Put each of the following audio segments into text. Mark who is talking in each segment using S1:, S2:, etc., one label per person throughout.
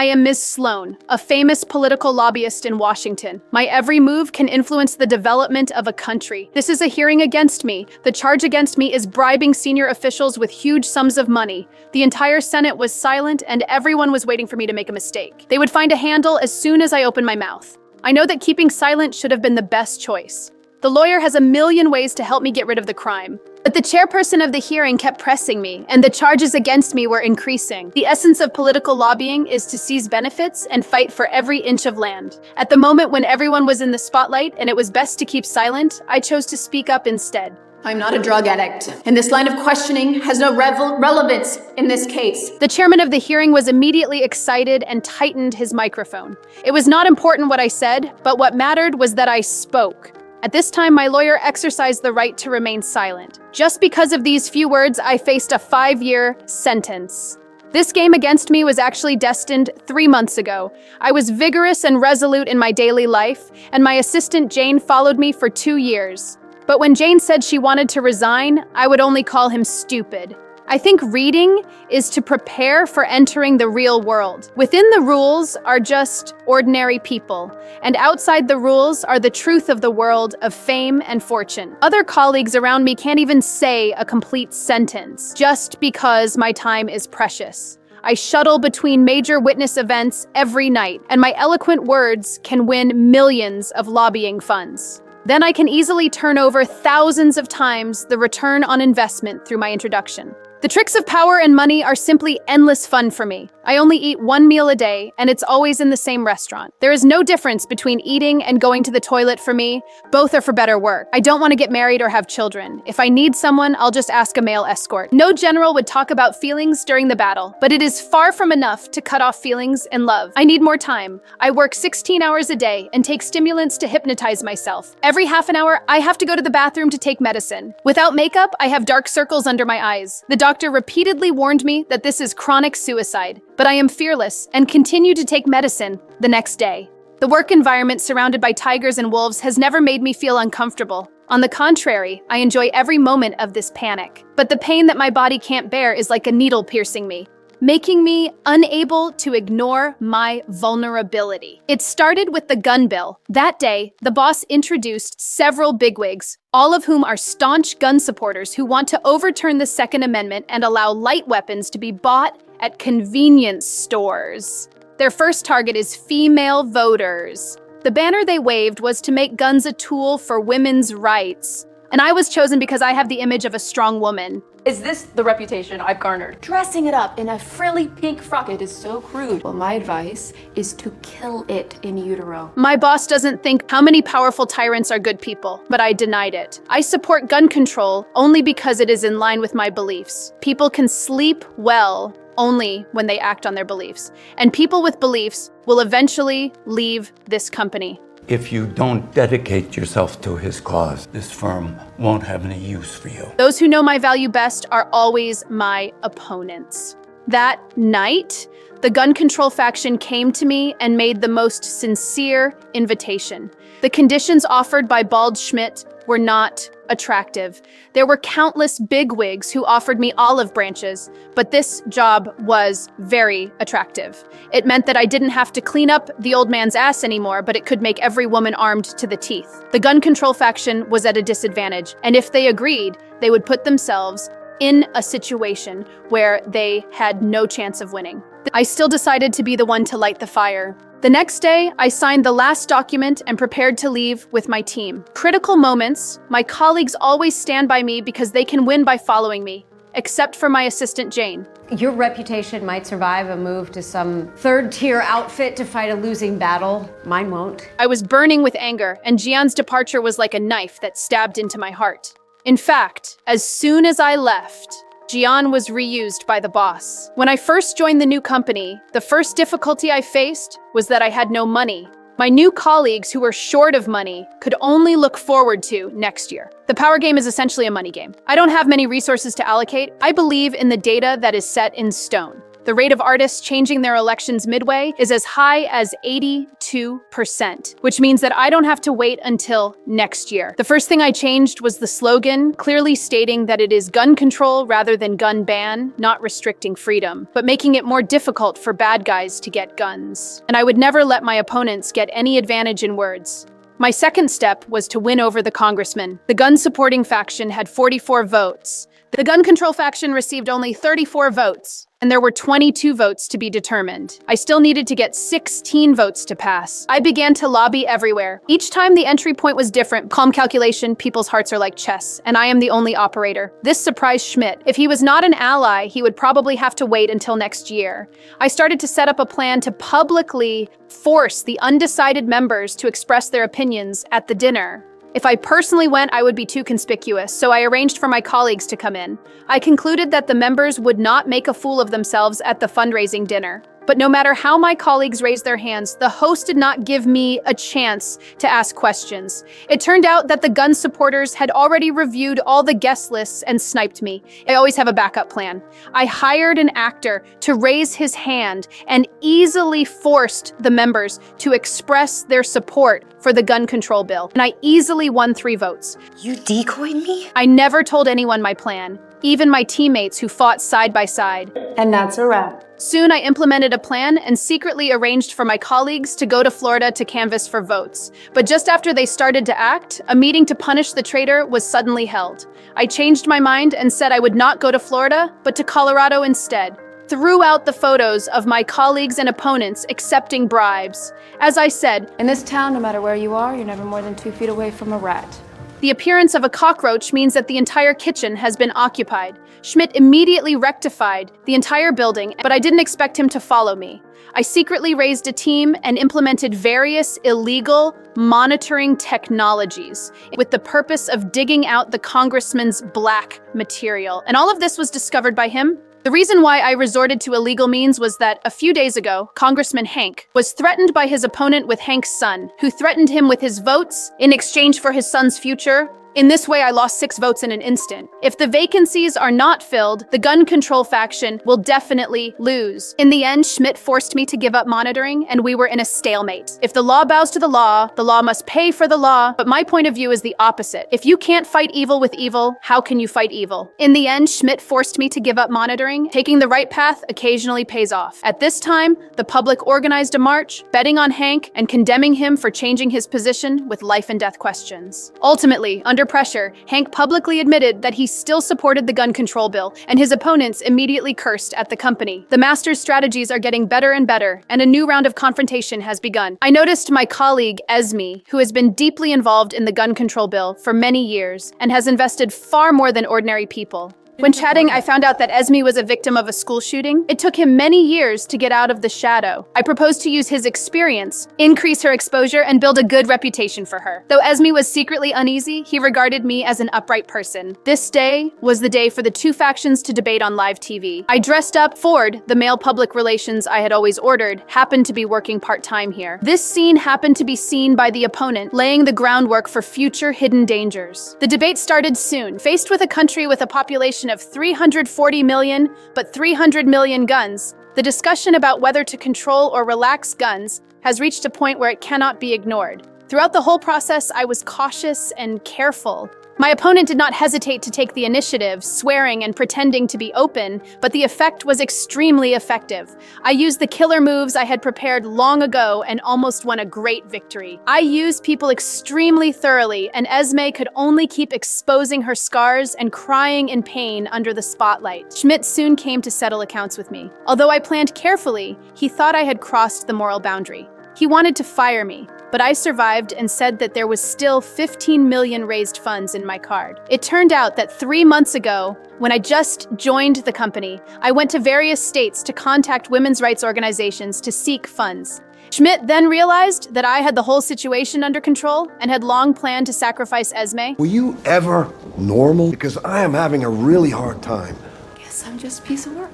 S1: I am Ms. Sloan, a famous political lobbyist in Washington. My every move can influence the development of a country. This is a hearing against me. The charge against me is bribing senior officials with huge sums of money. The entire Senate was silent and everyone was waiting for me to make a mistake. They would find a handle as soon as I opened my mouth. I know that keeping silent should have been the best choice. The lawyer has a million ways to help me get rid of the crime. But the chairperson of the hearing kept pressing me, and the charges against me were increasing. The essence of political lobbying is to seize benefits and fight for every inch of land. At the moment when everyone was in the spotlight and it was best to keep silent, I chose to speak up instead.
S2: I'm not a drug addict, and this line of questioning has no relevance in this case.
S1: The chairman of the hearing was immediately excited and tightened his microphone. It was not important what I said, but what mattered was that I spoke. At this time, my lawyer exercised the right to remain silent. Just because of these few words, I faced a 5-year sentence. This game against me was actually destined 3 months ago. I was vigorous and resolute in my daily life, and my assistant Jane followed me for 2 years. But when Jane said she wanted to resign, I would only call him stupid. I think reading is to prepare for entering the real world. Within the rules are just ordinary people, and outside the rules are the truth of the world of fame and fortune. Other colleagues around me can't even say a complete sentence, just because my time is precious. I shuttle between major witness events every night, and my eloquent words can win millions of lobbying funds. Then I can easily turn over thousands of times the return on investment through my introduction. The tricks of power and money are simply endless fun for me. I only eat 1 meal a day, and it's always in the same restaurant. There is no difference between eating and going to the toilet for me. Both are for better work. I don't want to get married or have children. If I need someone, I'll just ask a male escort. No general would talk about feelings during the battle, but it is far from enough to cut off feelings and love. I need more time. I work 16 hours a day and take stimulants to hypnotize myself. Every half an hour, I have to go to the bathroom to take medicine. Without makeup, I have dark circles under my eyes. The doctor repeatedly warned me that this is chronic suicide, but I am fearless and continue to take medicine the next day. The work environment surrounded by tigers and wolves has never made me feel uncomfortable. On the contrary, I enjoy every moment of this panic. But the pain that my body can't bear is like a needle piercing me, making me unable to ignore my vulnerability. It started with the gun bill. That day, the boss introduced several bigwigs, all of whom are staunch gun supporters who want to overturn the Second Amendment and allow light weapons to be bought at convenience stores. Their first target is female voters. The banner they waved was to make guns a tool for women's rights. And I was chosen because I have the image of a strong woman.
S2: Is this the reputation I've garnered? Dressing it up in a frilly pink frock, it is so crude. Well, my advice is to kill it in utero.
S1: My boss doesn't think how many powerful tyrants are good people, but I denied it. I support gun control only because it is in line with my beliefs. People can sleep well only when they act on their beliefs. And people with beliefs will eventually leave this company.
S3: If you don't dedicate yourself to his cause, this firm won't have any use for you.
S1: Those who know my value best are always my opponents. That night, the gun control faction came to me and made the most sincere invitation. The conditions offered by Bald Schmidt were not attractive. There were countless bigwigs who offered me olive branches, but this job was very attractive. It meant that I didn't have to clean up the old man's ass anymore, but it could make every woman armed to the teeth. The gun control faction was at a disadvantage, and if they agreed, they would put themselves in a situation where they had no chance of winning. I still decided to be the one to light the fire. The next day, I signed the last document and prepared to leave with my team. Critical moments, my colleagues always stand by me because they can win by following me, except for my assistant Jane.
S4: Your reputation might survive a move to some third-tier outfit to fight a losing battle. Mine won't.
S1: I was burning with anger, and Jian's departure was like a knife that stabbed into my heart. In fact, as soon as I left, Jian was reused by the boss. When I first joined the new company, the first difficulty I faced was that I had no money. My new colleagues who were short of money could only look forward to next year. The power game is essentially a money game. I don't have many resources to allocate. I believe in the data that is set in stone. The rate of artists changing their elections midway is as high as 82%, which means that I don't have to wait until next year. The first thing I changed was the slogan, clearly stating that it is gun control rather than gun ban, not restricting freedom, but making it more difficult for bad guys to get guns. And I would never let my opponents get any advantage in words. My second step was to win over the congressman. The gun-supporting faction had 44 votes. The gun control faction received only 34 votes, and there were 22 votes to be determined. I still needed to get 16 votes to pass. I began to lobby everywhere. Each time the entry point was different. Calm calculation, people's hearts are like chess, and I am the only operator. This surprised Schmidt. If he was not an ally, he would probably have to wait until next year. I started to set up a plan to publicly force the undecided members to express their opinions at the dinner. If I personally went, I would be too conspicuous, so I arranged for my colleagues to come in. I concluded that the members would not make a fool of themselves at the fundraising dinner. But no matter how my colleagues raised their hands, the host did not give me a chance to ask questions. It turned out that the gun supporters had already reviewed all the guest lists and sniped me. I always have a backup plan. I hired an actor to raise his hand and easily forced the members to express their support for the gun control bill, and I easily won 3 votes.
S5: You decoyed me?
S1: I never told anyone my plan, even my teammates who fought side by side.
S5: And that's a wrap.
S1: Soon I implemented a plan and secretly arranged for my colleagues to go to Florida to canvass for votes. But just after they started to act, a meeting to punish the traitor was suddenly held. I changed my mind and said I would not go to Florida, but to Colorado instead. Throughout the photos of my colleagues and opponents accepting bribes. As I said,
S2: In this town, no matter where you are, you're never more than 2 feet away from a rat.
S1: the appearance of a cockroach means that the entire kitchen has been occupied. Schmidt immediately rectified the entire building, but I didn't expect him to follow me. I secretly raised a team and implemented various illegal monitoring technologies with the purpose of digging out the congressman's black material. And all of this was discovered by him. The reason why I resorted to illegal means was that a few days ago, Congressman Hank was threatened by his opponent with Hank's son, who threatened him with his votes in exchange for his son's future. In this way, I lost 6 votes in an instant. If the vacancies are not filled, the gun control faction will definitely lose. In the end, Schmidt forced me to give up monitoring, and we were in a stalemate. If the law bows to the law must pay for the law, but my point of view is the opposite. If you can't fight evil with evil, how can you fight evil? In the end, Schmidt forced me to give up monitoring. Taking the right path occasionally pays off. At this time, the public organized a march, betting on Hank and condemning him for changing his position with life and death questions. Ultimately, under pressure, Hank publicly admitted that he still supported the gun control bill, and his opponents immediately cursed at the company. The master's strategies are getting better and better, and a new round of confrontation has begun. I noticed my colleague, Esme, who has been deeply involved in the gun control bill for many years and has invested far more than ordinary people. When chatting, I found out that Esme was a victim of a school shooting. It took him many years to get out of the shadow. I proposed to use his experience, increase her exposure, and build a good reputation for her. Though Esme was secretly uneasy, he regarded me as an upright person. This day was the day for the 2 factions to debate on live TV. I dressed up. Ford, the male public relations I had always ordered, happened to be working part-time here. This scene happened to be seen by the opponent, laying the groundwork for future hidden dangers. The debate started soon. Faced with a country with a population of 340 million, but 300 million guns, the discussion about whether to control or relax guns has reached a point where it cannot be ignored. Throughout the whole process, I was cautious and careful. My opponent did not hesitate to take the initiative, swearing and pretending to be open, but the effect was extremely effective. I used the killer moves I had prepared long ago and almost won a great victory. I used people extremely thoroughly, and Esme could only keep exposing her scars and crying in pain under the spotlight. Schmidt soon came to settle accounts with me. Although I planned carefully, he thought I had crossed the moral boundary. He wanted to fire me, but I survived and said that there was still 15 million raised funds in my card. It turned out that 3 months ago, when I just joined the company, I went to various states to contact women's rights organizations to seek funds. Schmidt then realized that I had the whole situation under control and had long planned to sacrifice Esme.
S6: Were you ever normal? Because I am having a really hard time.
S2: Guess I'm just a piece of work.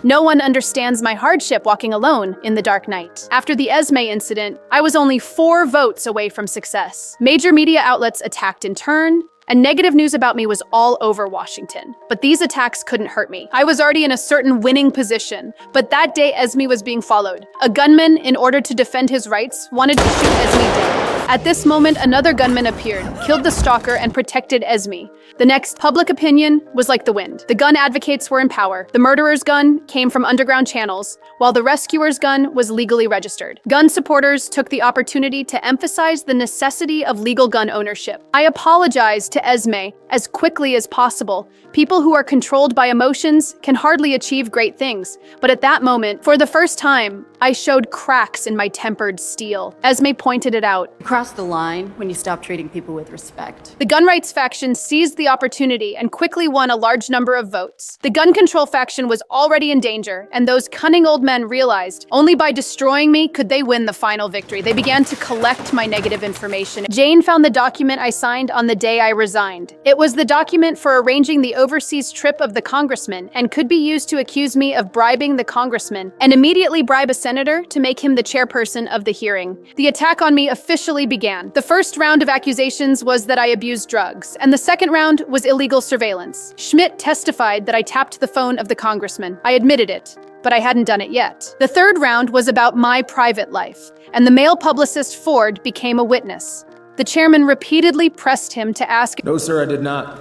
S1: No one understands my hardship walking alone in the dark night. After the Esme incident, I was only 4 votes away from success. Major media outlets attacked in turn, and negative news about me was all over Washington. But these attacks couldn't hurt me. I was already in a certain winning position, but that day Esme was being followed. A gunman, in order to defend his rights, wanted to shoot Esme dead. At this moment, another gunman appeared, killed the stalker, and protected Esme. The next, public opinion was like the wind. The gun advocates were in power. The murderer's gun came from underground channels, while the rescuer's gun was legally registered. Gun supporters took the opportunity to emphasize the necessity of legal gun ownership. I apologized to Esme as quickly as possible. People who are controlled by emotions can hardly achieve great things. But at that moment, for the first time, I showed cracks in my tempered steel. Esme pointed it out.
S2: You cross the line when you stop treating people with respect.
S1: The gun rights faction seized the opportunity and quickly won a large number of votes. The gun control faction was already in danger, and those cunning old men realized only by destroying me could they win the final victory. They began to collect my negative information. Jane found the document I signed on the day I resigned. It was the document for arranging the overseas trip of the congressman and could be used to accuse me of bribing the congressman and immediately bribe a senator to make him the chairperson of the hearing. The attack on me officially began. The first round of accusations was that I abused drugs, and the second round was illegal surveillance. Schmidt testified that I tapped the phone of the congressman. I admitted it, but I hadn't done it yet. The third round was about my private life, and the male publicist Ford became a witness. The chairman repeatedly pressed him to ask.
S7: No, sir, I did not.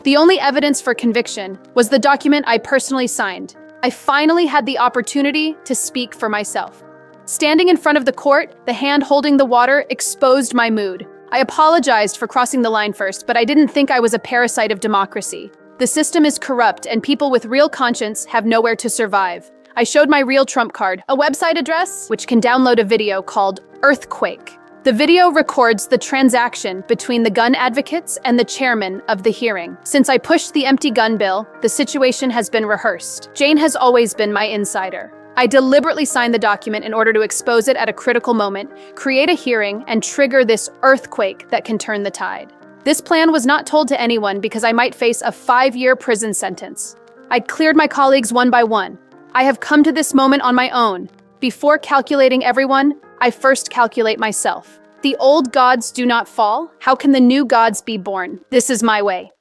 S1: The only evidence for conviction was the document I personally signed. I finally had the opportunity to speak for myself. Standing in front of the court, the hand holding the water exposed my mood. I apologized for crossing the line first, but I didn't think I was a parasite of democracy. The system is corrupt, and people with real conscience have nowhere to survive. I showed my real trump card, a website address, which can download a video called Earthquake. The video records the transaction between the gun advocates and the chairman of the hearing. Since I pushed the empty gun bill, the situation has been rehearsed. Jane has always been my insider. I deliberately signed the document in order to expose it at a critical moment, create a hearing, and trigger this earthquake that can turn the tide. This plan was not told to anyone because I might face a 5-year prison sentence. I'd cleared my colleagues one by one. I have come to this moment on my own. Before calculating everyone, I first calculate myself. The old gods do not fall. How can the new gods be born? This is my way.